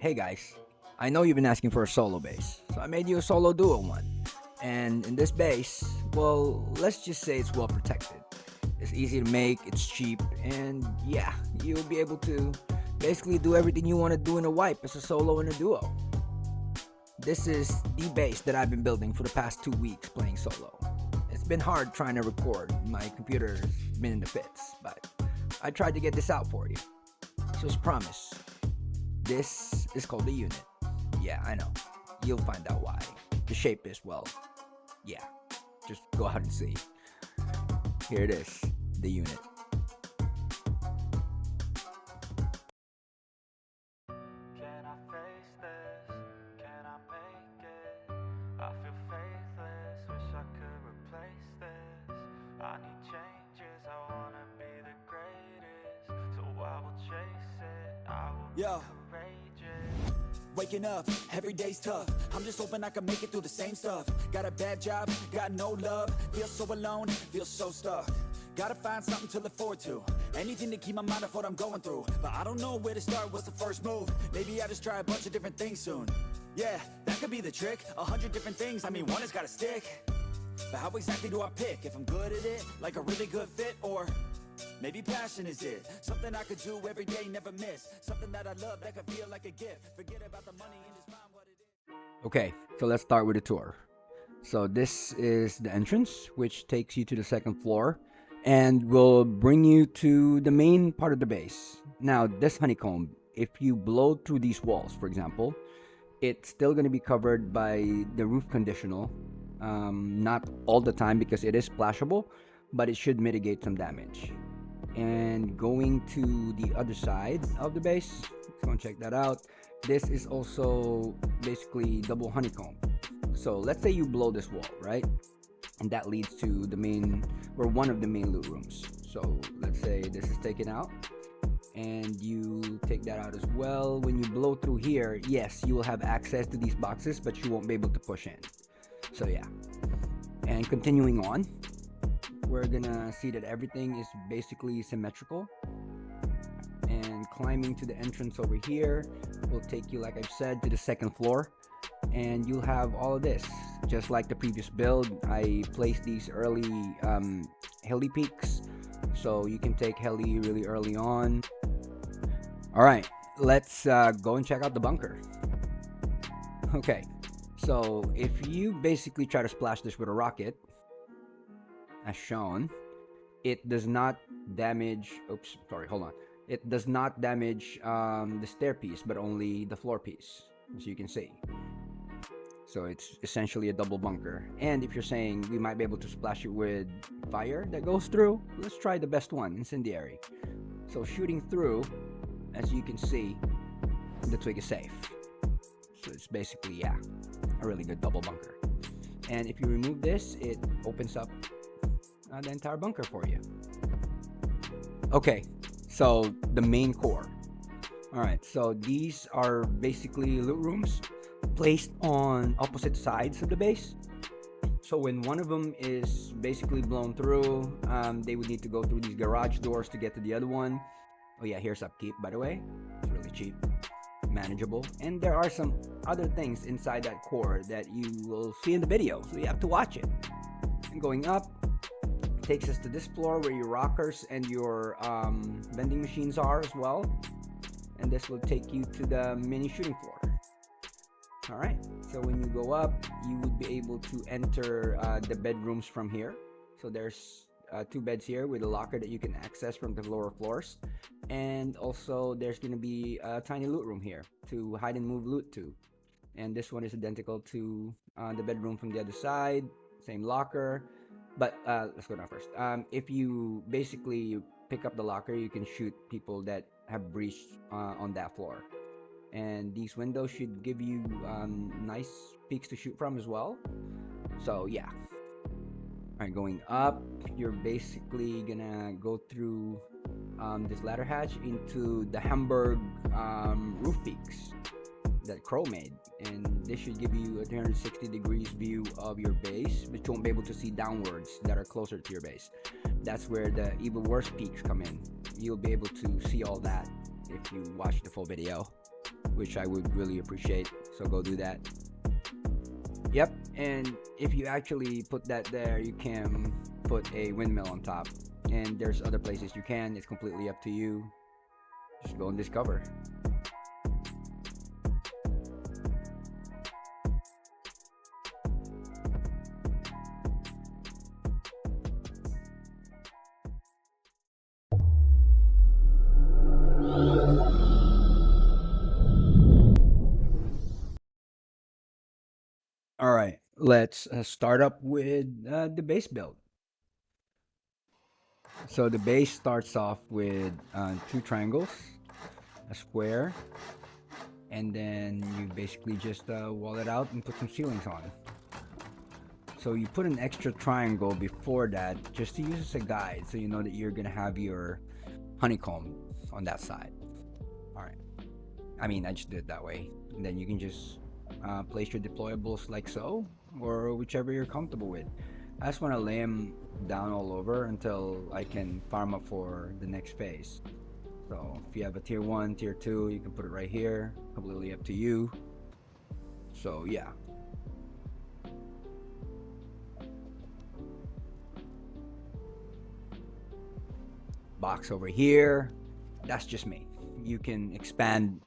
Hey guys, I know you've been asking for a solo bass, so I made you a solo duo one. And in this bass, well, let's just say it's well protected. It's easy to make, it's cheap, and yeah, you'll be able to basically do everything you want to do in a wipe as a solo and a duo. This is the bass that I've been building for the past 2 weeks playing solo. It's been hard trying to record, my computer's been in the fits, but I tried to get this out for you. So as promised, this is called the unit. Yeah, I know. You'll find out why. The shape is, well, yeah. Just go out and see. Here it is, the unit. Can I face this? Can I make it? I feel faithless, wish I could replace this. I need changes, I wanna be the greatest. So I will chase it, I will be courageous. Waking up, every day's tough. I'm just hoping I can make it through the same stuff. Got a bad job, got no love. Feel so alone, feel so stuck. Gotta find something to look forward to. Anything to keep my mind off what I'm going through. But I don't know where to start, what's the first move? Maybe I just try a bunch of different things soon. Yeah, that could be the trick. 100 different things, I mean one has gotta stick. But how exactly do I pick? If I'm good at it, like a really good fit, or maybe passion is it? Something I could do every day, never miss. Something that I love that could feel like a gift. Forget about the money and just find what it is. Okay, so let's start with the tour. So this is the entrance, which takes you to the second floor and will bring you to the main part of the base. Now, this honeycomb, if you blow through these walls, for example, it's still going to be covered by the roof conditional. Not all the time because it is splashable, but it should mitigate some damage. And going to the other side of the base, let's go and check that out. This is also basically double honeycomb. So let's say you blow this wall, right? And that leads to the main, or one of the main loot rooms. So let's say this is taken out and you take that out as well. When you blow through here, yes, you will have access to these boxes, but you won't be able to push in. So yeah. And continuing on, we're gonna see that everything is basically symmetrical. And climbing to the entrance over here will take you, like I've said, to the second floor. And you'll have all of this. Just like the previous build, I placed these early heli peaks. So you can take heli really early on. Alright, let's go and check out the bunker. Okay, so if you basically try to splash this with a rocket, as shown, it does not damage, it does not damage the stair piece, but only the floor piece, as you can see. So it's essentially a double bunker. And if you're saying we might be able to splash it with fire that goes through, let's try the best one, incendiary. So shooting through, as you can see, the twig is safe. So it's basically, yeah, a really good double bunker. And if you remove this, it opens up the entire bunker for you. Okay, so the main core. Alright, so these are basically loot rooms placed on opposite sides of the base. So when one of them is basically blown through, they would need to go through these garage doors to get to the other one. Oh yeah, here's upkeep, by the way. It's really cheap, manageable, and there are some other things inside that core that you will see in the video, so you have to watch it. And going up takes us to this floor where your rockers and your vending machines are as well, and this will take you to the mini shooting floor. Alright, so when you go up, you would be able to enter the bedrooms from here. So there's 2 beds here with a locker that you can access from the lower floors. And also there's going to be a tiny loot room here to hide and move loot to. And this one is identical to the bedroom from the other side, same locker. But let's go down first. If you basically pick up the locker, you can shoot people that have breached on that floor. And these windows should give you nice peaks to shoot from as well. So yeah. Alright, going up, you're basically gonna go through this ladder hatch into the Hamburg roof peaks that Crow made. And this should give you a 360 degrees view of your base, but you won't be able to see downwards that are closer to your base. That's where the even worse peaks come in. You'll be able to see all that if you watch the full video. which I would really appreciate. So go do that. Yep, and if you actually put that there, you can put a windmill on top. And there's other places you can. It's completely up to you. Just go and discover. All right, let's start up with the base build. So the base starts off with two triangles, a square, and then you basically just wall it out and put some ceilings on. So you put an extra triangle before that just to use as a guide, so you know that you're gonna have your honeycomb on that side. All right. I mean, I just did it that way, and then you can just place your deployables like so, or whichever you're comfortable with. I just want to lay them down all over until I can farm up for the next phase. So if you have a tier 1, tier 2, you can put it right here, completely up to you. So yeah. Box over here, that's just me. You can expand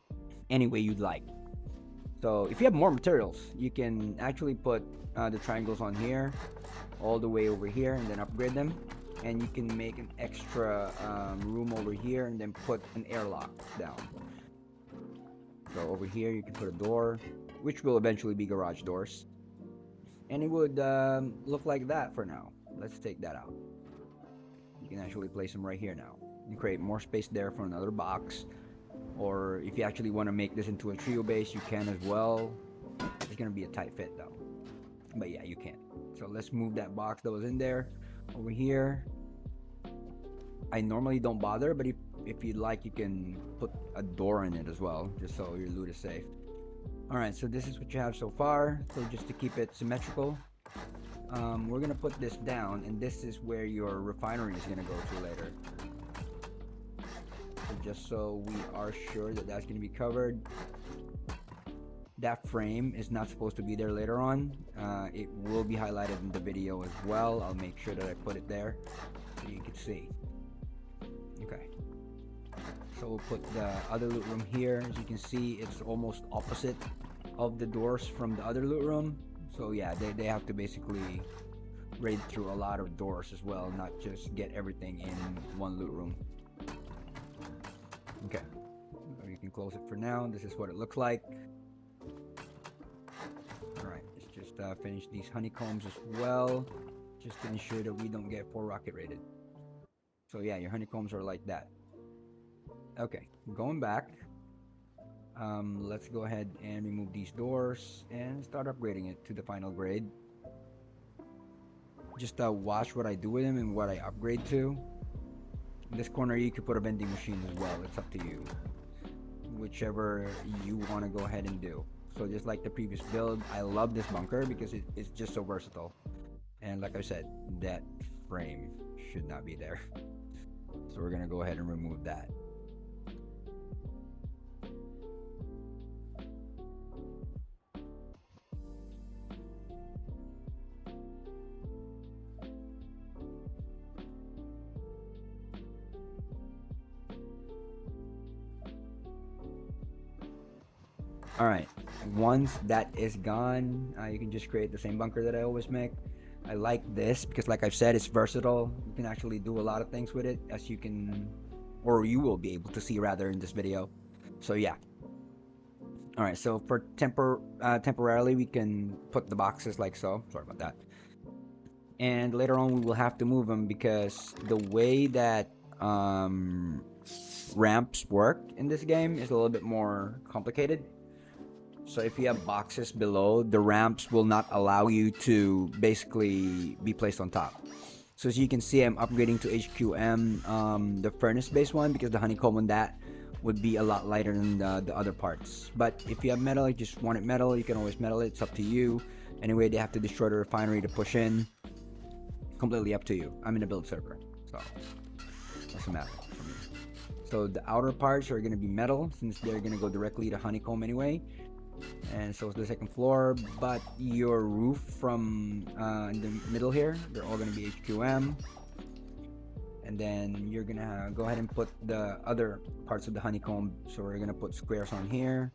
any way you'd like. So if you have more materials, you can actually put the triangles on here, all the way over here, and then upgrade them. And you can make an extra room over here and then put an airlock down. So over here you can put a door, which will eventually be garage doors. And it would look like that for now. Let's take that out. You can actually place them right here now. You create more space there for another box. Or if you actually want to make this into a trio base, you can as well. It's going to be a tight fit though. But yeah, you can. So let's move that box that was in there over here. I normally don't bother, but if you'd like, you can put a door in it as well, just so your loot is safe. Alright, so this is what you have so far. So just to keep it symmetrical, we're going to put this down, and this is where your refinery is going to go to later. So just so we are sure that that's going to be covered. That frame is not supposed to be there later on. It will be highlighted in the video as well. I'll make sure that I put it there so you can see. Okay. So we'll put the other loot room here. As you can see, it's almost opposite of the doors from the other loot room. So yeah, they have to basically raid through a lot of doors as well, not just get everything in one loot room. Okay. So you can close it for now. This is what it looks like. Alright, let's just finish these honeycombs as well, just to ensure that we don't get 4 rocket rated. So yeah, your honeycombs are like that. Okay, going back, let's go ahead and remove these doors and start upgrading it to the final grade. Just watch what I do with them and what I upgrade to. In this corner you could put a vending machine as well. It's up to you, whichever you want to go ahead and do. So just like the previous build, I love this bunker because it's just so versatile. And like I said, that frame should not be there. So we're gonna go ahead and remove that. Alright, once that is gone, you can just create the same bunker that I always make. I like this because, like I've said, it's versatile. You can actually do a lot of things with it, as you can, or you will be able to see rather in this video. So yeah. Alright, so for temporarily we can put the boxes like so. Sorry about that. And later on we will have to move them because the way that ramps work in this game is a little bit more complicated. So if you have boxes below, the ramps will not allow you to basically be placed on top. So as you can see, I'm upgrading to HQM, the furnace based one, because the honeycomb on that would be a lot lighter than the other parts. But if you have metal, you just want it metal, you can always metal it. It's up to you. Anyway, they have to destroy the refinery to push in. Completely up to you. I'm in a build server, so doesn't matter for me. So the outer parts are going to be metal, since they're going to go directly to honeycomb anyway. And so is the second floor, but your roof from in the middle here, they're all going to be HQM. And then you're going to go ahead and put the other parts of the honeycomb. So we're going to put squares on here.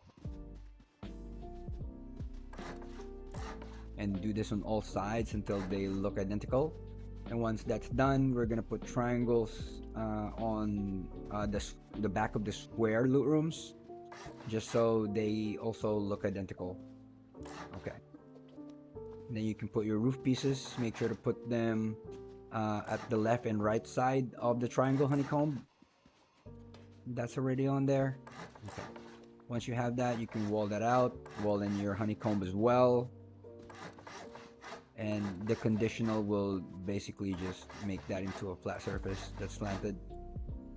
And do this on all sides until they look identical. And once that's done, we're gonna put triangles on the back of the square loot rooms, just so they also look identical. Okay. Then you can put your roof pieces. Make sure to put them at the left and right side of the triangle honeycomb. That's already on there. Okay. Once you have that, you can wall that out. Wall in your honeycomb as well. And the conditional will basically just make that into a flat surface that's slanted.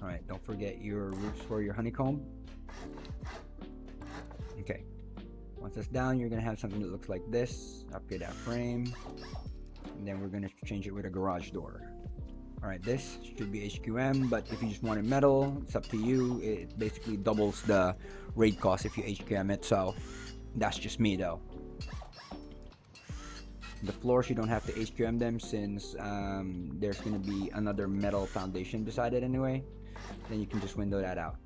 Alright, don't forget your roofs for your honeycomb. Okay, once that's down, you're gonna have something that looks like this. Upgrade that frame, and then we're gonna change it with a garage door. Alright, this should be HQM, but if you just want it metal, it's up to you. It basically doubles the raid cost if you HQM it, so that's just me though. The floors, you don't have to HQM them, since there's going to be another metal foundation beside it anyway. Then you can just window that out.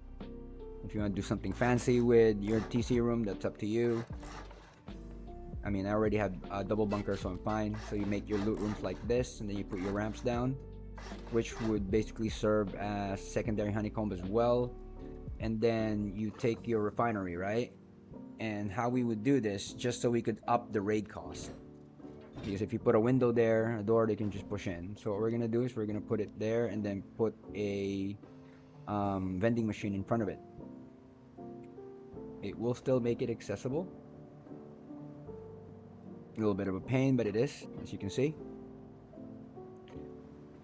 If you want to do something fancy with your TC room, that's up to you. I mean, I already have a double bunker, so I'm fine. So you make your loot rooms like this, and then you put your ramps down, which would basically serve as secondary honeycomb as well. And then you take your refinery, right? And how we would do this, just so we could up the raid cost. Because if you put a window there, a door, they can just push in. So what we're gonna do is we're gonna put it there, and then put a vending machine in front of it. It will still make it accessible. A little bit of a pain, but it is, as you can see.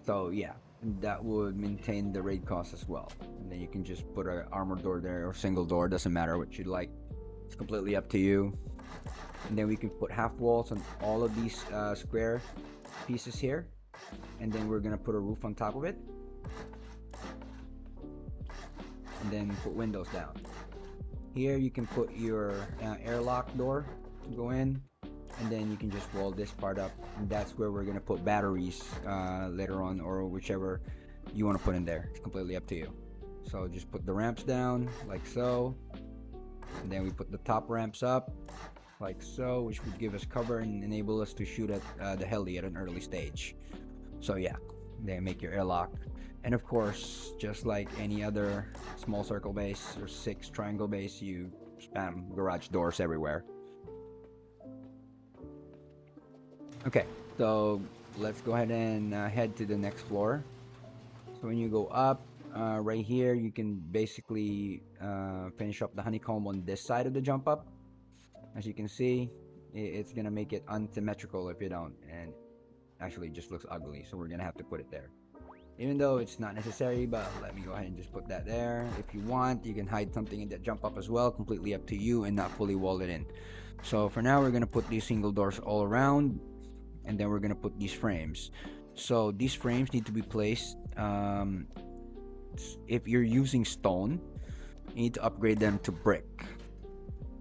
So yeah, that would maintain the raid cost as well. And then you can just put an armored door there, or single door, doesn't matter what you'd like. It's completely up to you. And then we can put half walls on all of these square pieces here, and then we're gonna put a roof on top of it, and then put windows down. Here you can put your airlock door to go in, and then you can just wall this part up, and that's where we're gonna put batteries later on, or whichever you want to put in there. It's completely up to you. So just put the ramps down like so, and then we put the top ramps up like so, which would give us cover and enable us to shoot at the heli at an early stage. So yeah, then make your airlock. And of course, just like any other small circle base or 6 triangle base, you spam garage doors everywhere. Okay, so let's go ahead and head to the next floor. So when you go up, right here, you can basically finish up the honeycomb on this side of the jump up. As you can see, it's gonna make it unsymmetrical if you don't, and actually it just looks ugly, so we're gonna have to put it there. Even though it's not necessary, but let me go ahead and just put that there. If you want, you can hide something in that jump up as well, completely up to you, and not fully wall it in. So for now, we're gonna put these single doors all around, and then we're gonna put these frames. So these frames need to be placed, if you're using stone, you need to upgrade them to brick,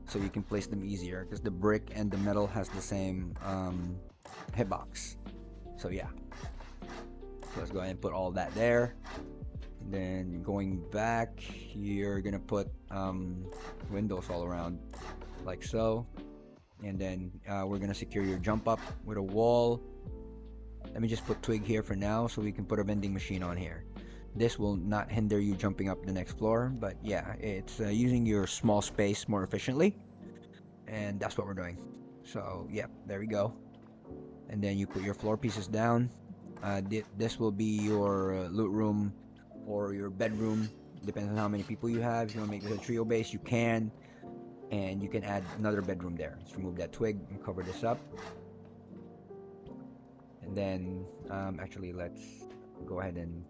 so you can place them easier, because the brick and the metal has the same hitbox. So yeah, so let's go ahead and put all that there. And then going back, you're gonna put windows all around like so, and then we're gonna secure your jump up with a wall. Let me just put twig here for now, so we can put a vending machine on here. This will not hinder you jumping up the next floor, but yeah, it's using your small space more efficiently, and that's what we're doing. So yeah, there we go. And then you put your floor pieces down. This will be your loot room or your bedroom, depends on how many people you have. If you want to make this a trio base, you can, and you can add another bedroom there. Let's remove that twig and cover this up. And then actually, let's go ahead and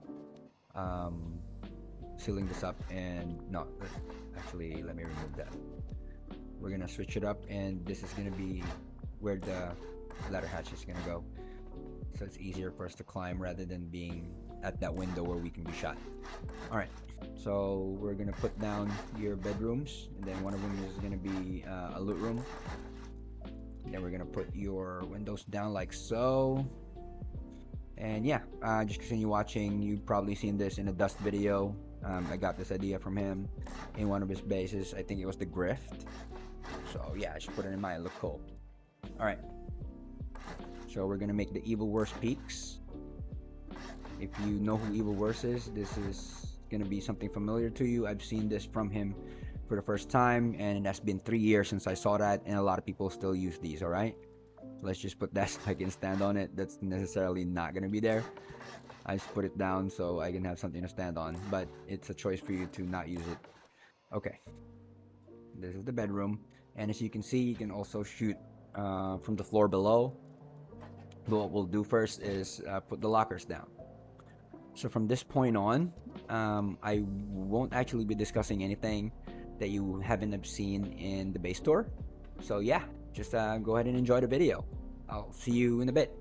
sealing this up, and no, actually let me remove that. We're gonna switch it up, and this is gonna be where the ladder hatch is gonna go, so it's easier for us to climb rather than being at that window where we can be shot. All right, so we're gonna put down your bedrooms, and then one of them is gonna be a loot room. Then we're gonna put your windows down like so. And yeah, just continue watching. You've probably seen this in a Dust video. I got this idea from him in one of his bases. I think it was the Grift. So yeah, I should put it in mine. Look cool. All right. So we're gonna make the Evil Worst peaks. If you know who Evil Worst is, this is gonna be something familiar to you. I've seen this from him for the first time, and that's been 3 years since I saw that, and a lot of people still use these. All right. Let's just put that so I can stand on it. That's necessarily not gonna be there. I just put it down so I can have something to stand on, but it's a choice for you to not use it. Okay, this is the bedroom, and as you can see, you can also shoot from the floor below. But what we'll do first is put the lockers down. So from this point on, I won't actually be discussing anything that you haven't seen in the base tour. So yeah, just go ahead and enjoy the video. I'll see you in a bit.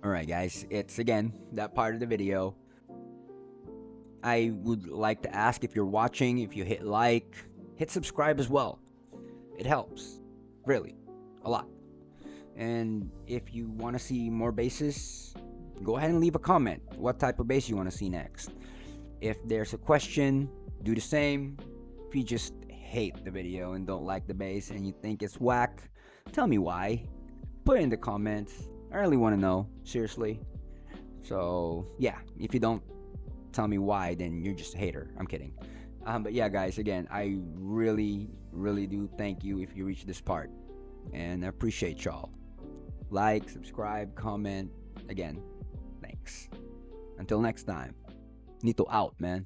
Alright, guys, it's again that part of the video. I would like to ask, if you're watching, if you hit like, hit subscribe as well. It helps, really, a lot. And if you want to see more bases, go ahead and leave a comment what type of base you want to see next. If there's a question, do the same. If you just hate the video and don't like the base and you think it's whack, tell me why. Put it in the comments. I really want to know, seriously. So yeah, if you don't tell me why, then you're just a hater. I'm kidding. But yeah, guys, again, I really do thank you if you reach this part, and I appreciate y'all. Like, subscribe, comment. Again, thanks. Until next time, Nito out, man.